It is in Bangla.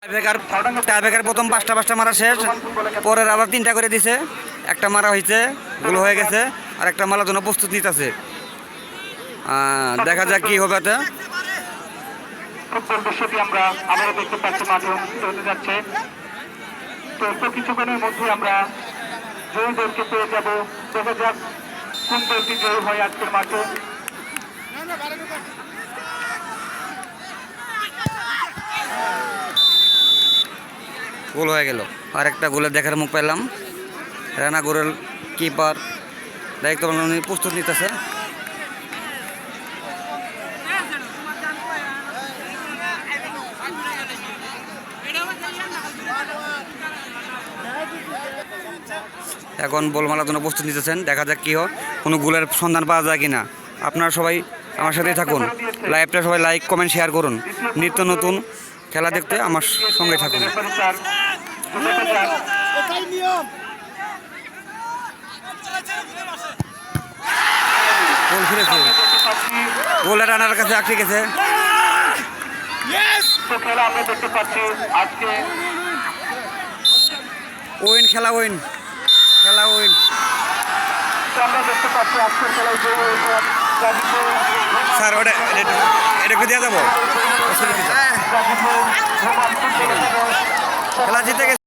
টাইব্রেকার প্রথম পাঁচটা মারা শেষ, পরের আবার 3টা করে দিছে। একটা মারা হয়েছে, গোল হয়ে গেছে, আর একটা মারার জন্য প্রস্তুত নিতেছে। দেখা যাক কি হবে এতে। ফুটবল বিশ্বটি আমরা আবারও দেখতে পাচ্ছি মাঠে অনুষ্ঠিত হতে যাচ্ছে। তো কিছুক্ষণের মধ্যে আমরা জয়ী দলকে পেয়ে যাব। দেখা যাক কোন দলটি জয়ী হয় আজকের মাঠে। গোল হয়ে গেল, আর একটা গোলের দেখার মুখ পেলাম। রানা গোরেল কিপার দায়িত্ব প্রস্তুত নিতেছে। এখন বল মারার জন্য প্রস্তুত নিতেছেন। দেখা যাক কি হয়, কোনো গোলের সন্ধান পাওয়া যায় কিনা। আপনারা সবাই আমার সাথেই থাকুন, লাইভটা সবাই লাইক কমেন্ট শেয়ার করুন। নিত্য নতুন খেলা দেখতে আমার সঙ্গে থাকুন। গোল ফিরেছে, গোলের রানার কাছে আটকে গেছে। খেলা আমরা দেখতে পাচ্ছি আজকে ওইন খেলা, ওইন খেলা, ওইন। আমরা দেখতে পাচ্ছি আজকের খেলায় জয়ী হয়েছে স্যার ওটা এটাকে দিয়ে যাবো। খেলা জিতে গেছে।